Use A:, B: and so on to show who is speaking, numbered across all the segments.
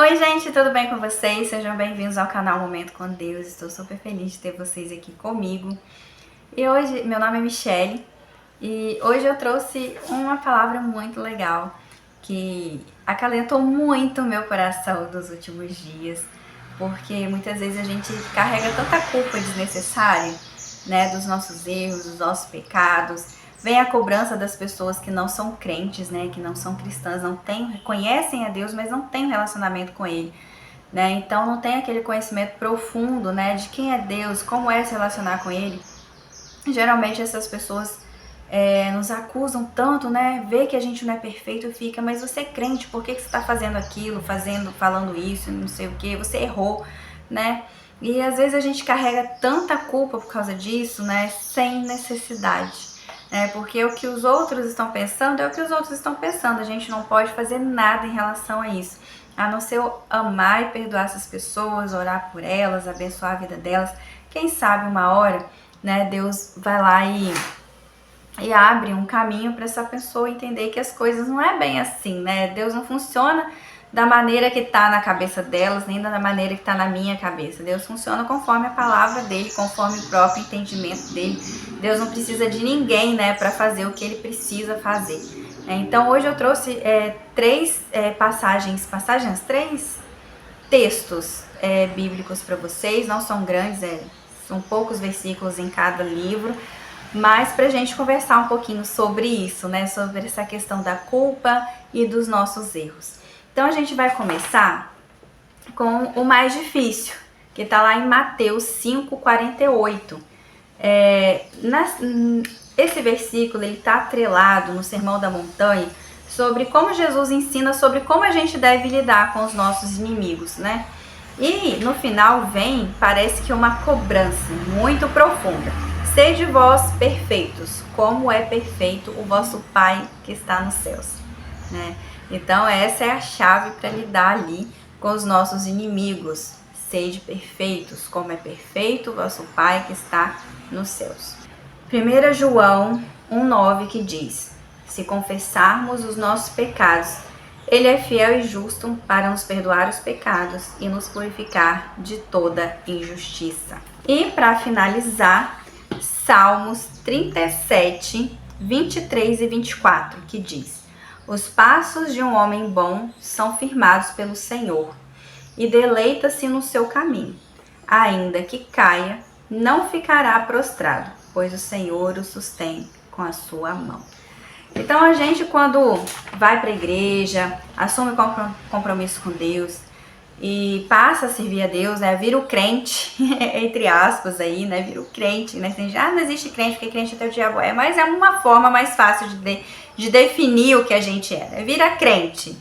A: Oi gente, tudo bem com vocês? Sejam bem-vindos ao canal Momento com Deus. Estou super feliz de ter vocês aqui comigo. E hoje, meu nome é Michele e hoje eu trouxe uma palavra muito legal que acalentou muito o meu coração dos últimos dias, porque muitas vezes a gente carrega tanta culpa desnecessária, né, dos nossos erros, dos nossos pecados. Vem a cobrança das pessoas que não são crentes, né, que não são cristãs, conhecem a Deus, mas não têm um relacionamento com Ele, né? Então não tem aquele conhecimento profundo, né, de quem é Deus, como é se relacionar com Ele. Geralmente essas pessoas nos acusam tanto, né? Vê que a gente não é perfeito, fica, mas você é crente, por que você está fazendo aquilo, falando isso, não sei o que, você errou, né? E às vezes a gente carrega tanta culpa por causa disso, né, sem necessidade. Porque o que os outros estão pensando é o que os outros estão pensando. A gente não pode fazer nada em relação a isso, a não ser amar e perdoar essas pessoas, orar por elas, abençoar a vida delas. Quem sabe uma hora, né, Deus vai lá e abre um caminho para essa pessoa entender que as coisas não é bem assim, né? Deus não funciona da maneira que tá na cabeça delas, nem da maneira que tá na minha cabeça. Deus funciona conforme a palavra dele, conforme o próprio entendimento dele. Deus não precisa de ninguém, né, para fazer o que ele precisa fazer. Então hoje eu trouxe três três textos bíblicos para vocês. Não são grandes, são poucos versículos em cada livro, mas para a gente conversar um pouquinho sobre isso, né, sobre essa questão da culpa e dos nossos erros. Então a gente vai começar com o mais difícil, que está lá em Mateus 5,48. Esse versículo está atrelado no Sermão da Montanha sobre como Jesus ensina sobre como a gente deve lidar com os nossos inimigos, né? E no final parece que uma cobrança muito profunda. Sede vós perfeitos, como é perfeito o vosso Pai que está nos céus, né? Então essa é a chave para lidar ali com os nossos inimigos. Sede perfeitos, como é perfeito o vosso Pai que está nos céus. 1 João 1,9 que diz: se confessarmos os nossos pecados, Ele é fiel e justo para nos perdoar os pecados e nos purificar de toda injustiça. E para finalizar, Salmos 37, 23 e 24, que diz: os passos de um homem bom são firmados pelo Senhor, e deleita-se no seu caminho. Ainda que caia, não ficará prostrado, pois o Senhor o sustém com a sua mão. Então a gente, quando vai para a igreja, assume compromisso com Deus e passa a servir a Deus, né, vira o crente, entre aspas aí, né, vira o crente, né, não existe crente, porque crente até o diabo mas é uma forma mais fácil de definir o que a gente é, vira crente.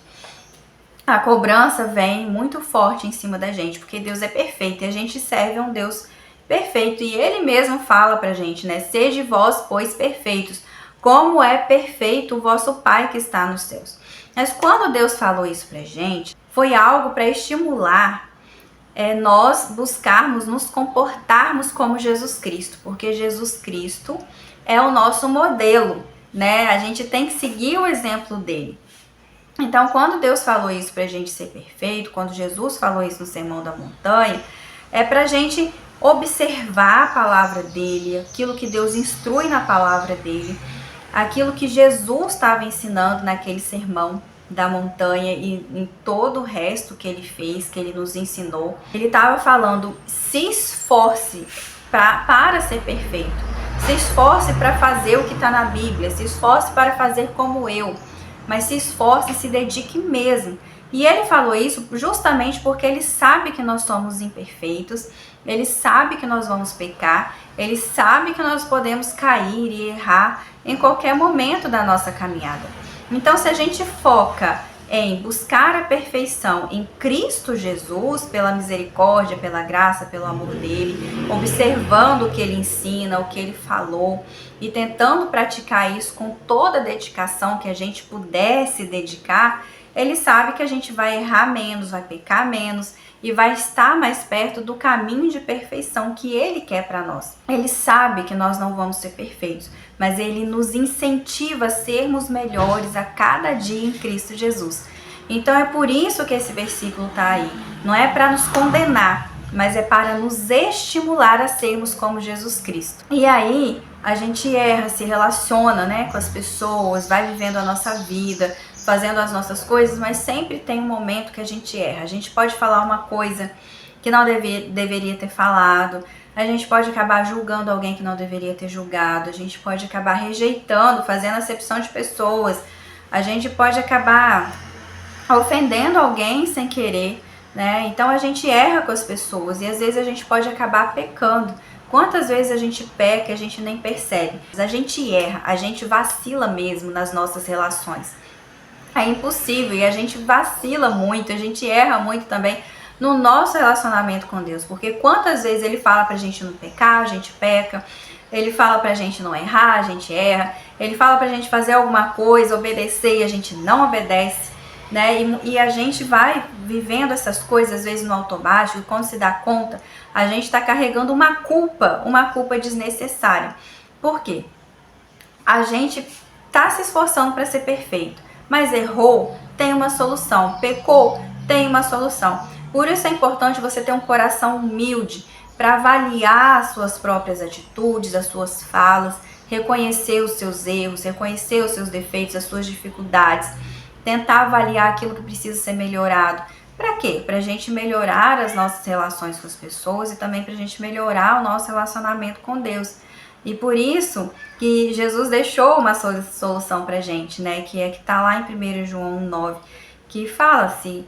A: A cobrança vem muito forte em cima da gente, porque Deus é perfeito e a gente serve a um Deus perfeito, e Ele mesmo fala pra gente, né, sede vós, pois, perfeitos, como é perfeito o vosso Pai que está nos céus. Mas quando Deus falou isso pra gente, foi algo para estimular nós buscarmos nos comportarmos como Jesus Cristo, porque Jesus Cristo é o nosso modelo, né? A gente tem que seguir o exemplo dele. Então, quando Deus falou isso pra gente ser perfeito, quando Jesus falou isso no Sermão da Montanha, é pra gente observar a palavra dele, aquilo que Deus instrui na palavra dele, aquilo que Jesus estava ensinando naquele sermão da montanha e em todo o resto que ele fez, que ele nos ensinou. Ele estava falando: se esforce para ser perfeito, se esforce para fazer o que está na Bíblia, se esforce para fazer como eu, mas se esforce e se dedique mesmo. E ele falou isso justamente porque ele sabe que nós somos imperfeitos, ele sabe que nós vamos pecar, ele sabe que nós podemos cair e errar em qualquer momento da nossa caminhada. Então, se a gente foca em buscar a perfeição em Cristo Jesus, pela misericórdia, pela graça, pelo amor dele, observando o que ele ensina, o que ele falou e tentando praticar isso com toda a dedicação que a gente pudesse dedicar, ele sabe que a gente vai errar menos, vai pecar menos e vai estar mais perto do caminho de perfeição que ele quer para nós. Ele sabe que nós não vamos ser perfeitos, mas ele nos incentiva a sermos melhores a cada dia em Cristo Jesus. Então é por isso que esse versículo está aí. Não é para nos condenar, mas é para nos estimular a sermos como Jesus Cristo. E aí a gente erra, se relaciona, né, com as pessoas, vai vivendo a nossa vida, fazendo as nossas coisas, mas sempre tem um momento que a gente erra. A gente pode falar uma coisa que não deveria ter falado, a gente pode acabar julgando alguém que não deveria ter julgado, a gente pode acabar rejeitando, fazendo acepção de pessoas, a gente pode acabar ofendendo alguém sem querer, né? Então a gente erra com as pessoas e às vezes a gente pode acabar pecando. Quantas vezes a gente peca e a gente nem percebe? A gente erra, a gente vacila mesmo nas nossas relações. É impossível e a gente vacila muito, a gente erra muito também no nosso relacionamento com Deus, porque quantas vezes Ele fala pra gente não pecar, a gente peca, Ele fala pra gente não errar, a gente erra, Ele fala pra gente fazer alguma coisa, obedecer e a gente não obedece, né? E a gente vai vivendo essas coisas às vezes no automático, e quando se dá conta, a gente está carregando uma culpa desnecessária. Por quê? A gente tá se esforçando para ser perfeito, mas errou, tem uma solução, pecou, tem uma solução. Por isso é importante você ter um coração humilde para avaliar as suas próprias atitudes, as suas falas, reconhecer os seus erros, reconhecer os seus defeitos, as suas dificuldades, tentar avaliar aquilo que precisa ser melhorado. Para quê? Para a gente melhorar as nossas relações com as pessoas e também para a gente melhorar o nosso relacionamento com Deus. E por isso que Jesus deixou uma solução para a gente, né? Que está lá em 1 João 1,9, que fala assim,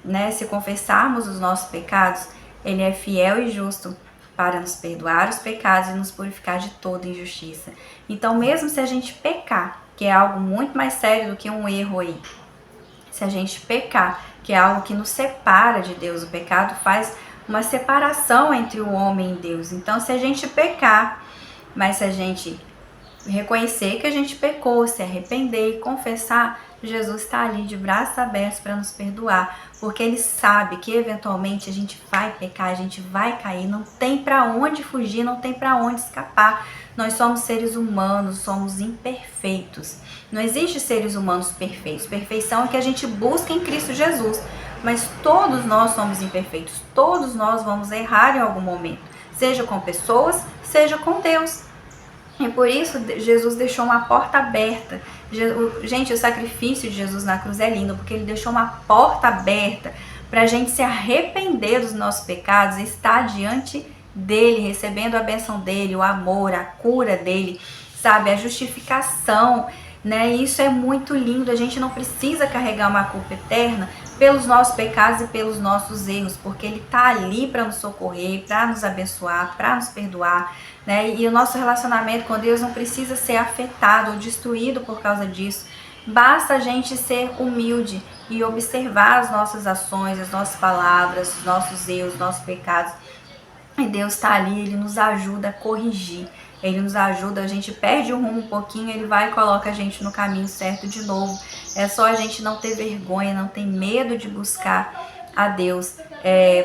A: né, se confessarmos os nossos pecados, Ele é fiel e justo para nos perdoar os pecados e nos purificar de toda injustiça. Então, mesmo se a gente pecar, que é algo muito mais sério do que um erro aí, se a gente pecar, que é algo que nos separa de Deus, o pecado faz uma separação entre o homem e Deus. Então, se a gente pecar, mas se a gente reconhecer que a gente pecou, se arrepender e confessar, Jesus está ali de braços abertos para nos perdoar, porque Ele sabe que eventualmente a gente vai pecar, a gente vai cair, não tem para onde fugir, não tem para onde escapar. Nós somos seres humanos, somos imperfeitos. Não existe seres humanos perfeitos. Perfeição é que a gente busca em Cristo Jesus, mas todos nós somos imperfeitos, todos nós vamos errar em algum momento, seja com pessoas, seja com Deus. E por isso Jesus deixou uma porta aberta. Gente, o sacrifício de Jesus na cruz é lindo, porque Ele deixou uma porta aberta para a gente se arrepender dos nossos pecados e estar diante dEle, recebendo a bênção dEle, o amor, a cura dEle, sabe? A justificação, né? Isso é muito lindo. A gente não precisa carregar uma culpa eterna pelos nossos pecados e pelos nossos erros, porque Ele está ali para nos socorrer, para nos abençoar, para nos perdoar, né? E o nosso relacionamento com Deus não precisa ser afetado ou destruído por causa disso. Basta a gente ser humilde e observar as nossas ações, as nossas palavras, os nossos erros, os nossos pecados. E Deus está ali, Ele nos ajuda a corrigir. Ele nos ajuda, a gente perde o rumo um pouquinho, Ele vai e coloca a gente no caminho certo de novo. É só a gente não ter vergonha, não ter medo de buscar a Deus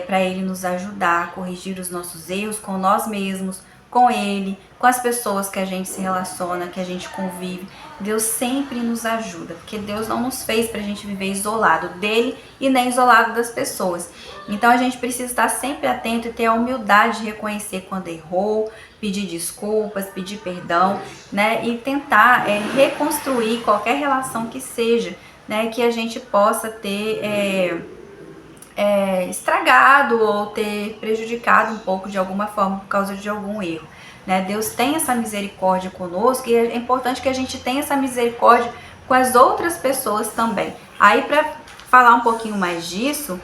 A: para Ele nos ajudar a corrigir os nossos erros com nós mesmos, com Ele, com as pessoas que a gente se relaciona, que a gente convive. Deus sempre nos ajuda, porque Deus não nos fez para a gente viver isolado dEle e nem isolado das pessoas. Então a gente precisa estar sempre atento e ter a humildade de reconhecer quando errou, pedir desculpas, pedir perdão, né? E tentar reconstruir qualquer relação que seja, né? Que a gente possa ter estragado ou ter prejudicado um pouco de alguma forma por causa de algum erro, né? Deus tem essa misericórdia conosco e é importante que a gente tenha essa misericórdia com as outras pessoas também. Aí, para falar um pouquinho mais disso,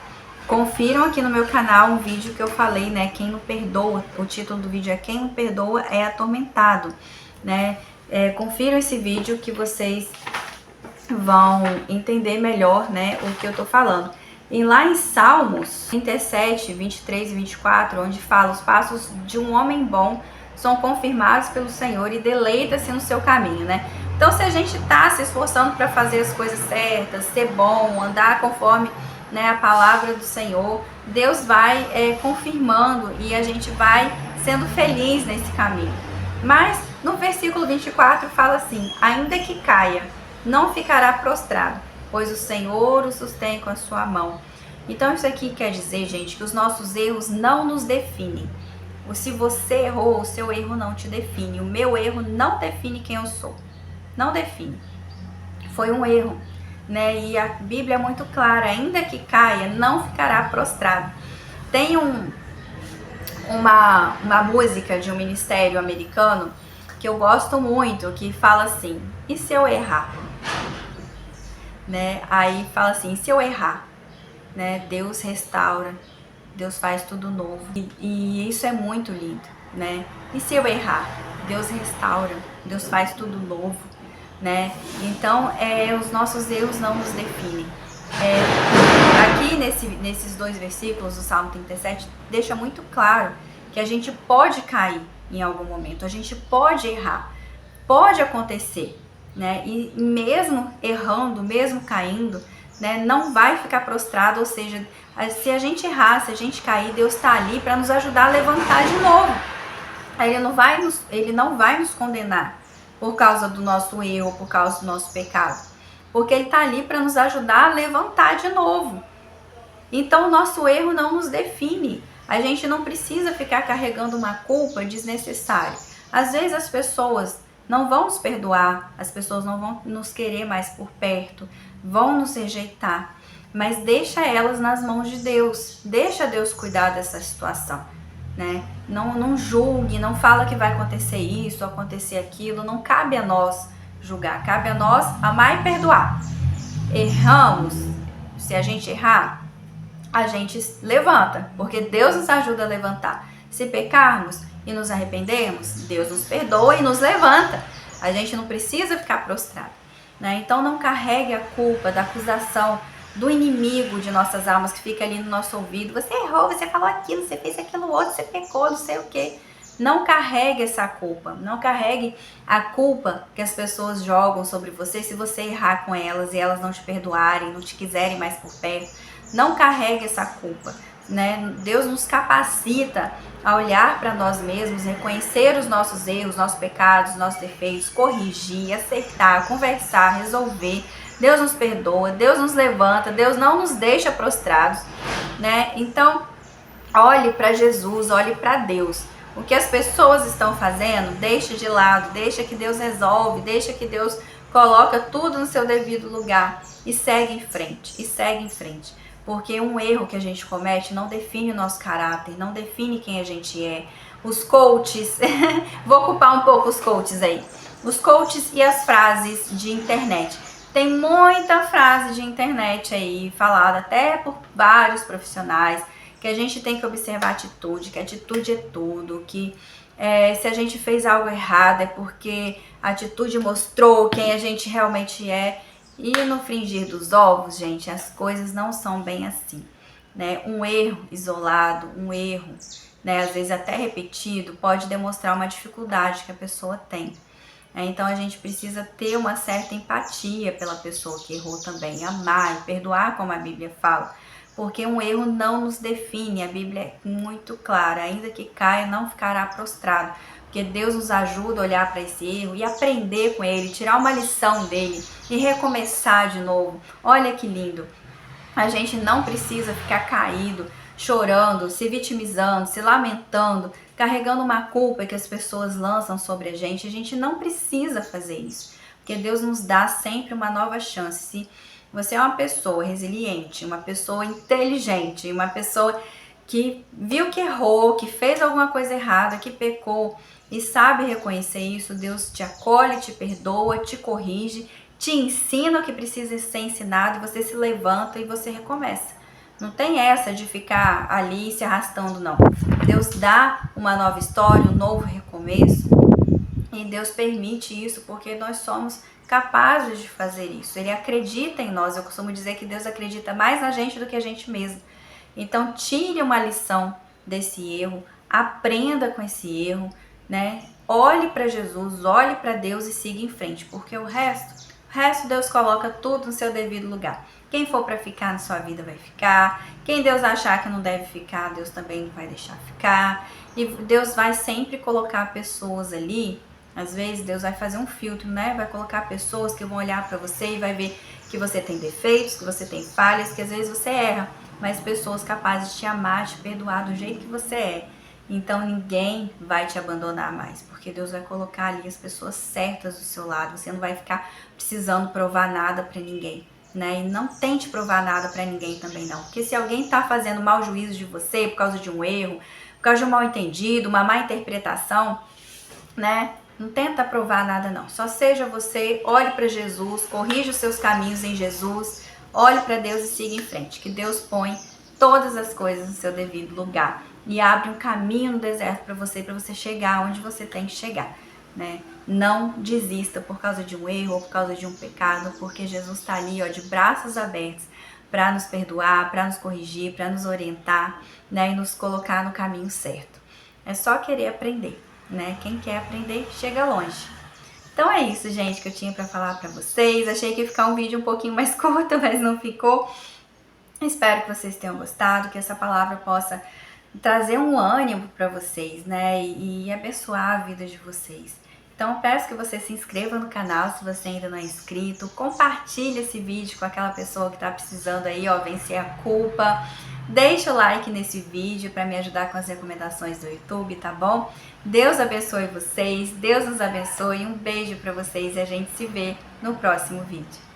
A: confiram aqui no meu canal um vídeo que eu falei, né? Quem não perdoa, o título do vídeo é Quem não perdoa é atormentado, né? Confiram esse vídeo que vocês vão entender melhor, né, o que eu tô falando. E lá em Salmos 37, 23 e 24, onde fala: os passos de um homem bom são confirmados pelo Senhor e deleita-se no seu caminho, né? Então, se a gente tá se esforçando para fazer as coisas certas, ser bom, andar conforme, né, a palavra do Senhor, Deus vai confirmando e a gente vai sendo feliz nesse caminho. Mas no versículo 24 fala assim: ainda que caia, não ficará prostrado, pois o Senhor o sustém com a sua mão. Então isso aqui quer dizer, gente, que os nossos erros não nos definem. Se você errou, o seu erro não te define. O meu erro não define quem eu sou. Não define. Foi um erro, né? E a Bíblia é muito clara, ainda que caia, não ficará prostrado. Tem uma música de um ministério americano que eu gosto muito, que fala assim: e se eu errar? Né? Aí fala assim: e se eu errar? Né? Deus restaura, Deus faz tudo novo. E isso é muito lindo, né? E se eu errar? Deus restaura, Deus faz tudo novo, né? Então, os nossos erros não nos definem. Aqui nesses 2 versículos do Salmo 37, deixa muito claro que a gente pode cair em algum momento, a gente pode errar, pode acontecer, né? E mesmo errando, mesmo caindo, né, não vai ficar prostrado, ou seja, se a gente errar, se a gente cair, Deus está ali para nos ajudar a levantar de novo. Ele não vai nos condenar por causa do nosso erro, por causa do nosso pecado, porque Ele está ali para nos ajudar a levantar de novo. Então o nosso erro não nos define. A gente não precisa ficar carregando uma culpa desnecessária. Às vezes as pessoas não vão nos perdoar, as pessoas não vão nos querer mais por perto, vão nos rejeitar, mas deixa elas nas mãos de Deus, deixa Deus cuidar dessa situação, né? Não julgue, não fala que vai acontecer isso, acontecer aquilo, não cabe a nós julgar, cabe a nós amar e perdoar. Erramos, se a gente errar, a gente levanta, porque Deus nos ajuda a levantar. Se pecarmos e nos arrependermos, Deus nos perdoa e nos levanta. A gente não precisa ficar prostrado, né? Então não carregue a culpa da acusação do inimigo de nossas almas que fica ali no nosso ouvido. Você errou, você falou aquilo, você fez aquilo outro, você pecou, não sei o quê. Não carregue essa culpa, não carregue a culpa que as pessoas jogam sobre você se você errar com elas e elas não te perdoarem, não te quiserem mais por perto. Não carregue essa culpa, né? Deus nos capacita a olhar para nós mesmos, reconhecer os nossos erros, nossos pecados, nossos defeitos, corrigir, acertar, conversar, resolver. Deus nos perdoa, Deus nos levanta, Deus não nos deixa prostrados, né? Então, olhe para Jesus, olhe para Deus. O que as pessoas estão fazendo, deixa de lado, deixa que Deus resolve, deixa que Deus coloca tudo no seu devido lugar e segue em frente, Porque um erro que a gente comete não define o nosso caráter, não define quem a gente é. Os coaches, vou ocupar um pouco os coaches aí. Os coaches e as frases de internet. Tem muita frase de internet aí, falada até por vários profissionais, que a gente tem que observar a atitude, que a atitude é tudo, que se a gente fez algo errado é porque a atitude mostrou quem a gente realmente é. E no fringir dos ovos, gente, as coisas não são bem assim, né? Um erro isolado, um erro, né, às vezes até repetido, pode demonstrar uma dificuldade que a pessoa tem. Então a gente precisa ter uma certa empatia pela pessoa que errou também, amar e perdoar, como a Bíblia fala, porque um erro não nos define. A Bíblia é muito clara: ainda que caia, não ficará prostrado. Porque Deus nos ajuda a olhar para esse erro e aprender com ele, tirar uma lição dele e recomeçar de novo. Olha que lindo. A gente não precisa ficar caído, chorando, se vitimizando, se lamentando, carregando uma culpa que as pessoas lançam sobre a gente. A gente não precisa fazer isso, porque Deus nos dá sempre uma nova chance. Se você é uma pessoa resiliente, uma pessoa inteligente, uma pessoa que viu que errou, que fez alguma coisa errada, que pecou e sabe reconhecer isso, Deus te acolhe, te perdoa, te corrige, te ensina o que precisa ser ensinado, você se levanta e você recomeça. Não tem essa de ficar ali se arrastando, não. Deus dá uma nova história, um novo recomeço, e Deus permite isso porque nós somos capazes de fazer isso. Ele acredita em nós. Eu costumo dizer que Deus acredita mais na gente do que a gente mesmo. Então tire uma lição desse erro, aprenda com esse erro, né? Olhe para Jesus, olhe para Deus e siga em frente, porque o resto Deus coloca tudo no seu devido lugar. Quem for para ficar na sua vida vai ficar. Quem Deus achar que não deve ficar, Deus também não vai deixar ficar. E Deus vai sempre colocar pessoas ali. Às vezes Deus vai fazer um filtro, né? Vai colocar pessoas que vão olhar para você e vai ver que você tem defeitos, que você tem falhas, que às vezes você erra, mas pessoas capazes de te amar, te perdoar do jeito que você é. Então ninguém vai te abandonar mais, porque Deus vai colocar ali as pessoas certas do seu lado. Você não vai ficar precisando provar nada para ninguém, né? E não tente provar nada para ninguém também não, porque se alguém tá fazendo mau juízo de você por causa de um erro, por causa de um mal entendido, uma má interpretação, né? Não tenta provar nada não. Só seja você, olhe para Jesus, corrija os seus caminhos em Jesus, olhe para Deus e siga em frente. Que Deus põe todas as coisas no seu devido lugar e abre um caminho no deserto para você chegar onde você tem que chegar, né? Não desista por causa de um erro ou por causa de um pecado, porque Jesus está ali, ó, de braços abertos para nos perdoar, para nos corrigir, para nos orientar, né? E nos colocar no caminho certo. É só querer aprender, né? Quem quer aprender chega longe. Então é isso, gente, que eu tinha para falar para vocês. Achei que ia ficar um vídeo um pouquinho mais curto, mas não ficou. Espero que vocês tenham gostado, que essa palavra possa trazer um ânimo para vocês, né? E abençoar a vida de vocês. Então eu peço que você se inscreva no canal se você ainda não é inscrito. Compartilhe esse vídeo com aquela pessoa que está precisando aí, ó, vencer a culpa. Deixa o like nesse vídeo para me ajudar com as recomendações do YouTube, tá bom? Deus abençoe vocês, Deus nos abençoe. Um beijo para vocês e a gente se vê no próximo vídeo.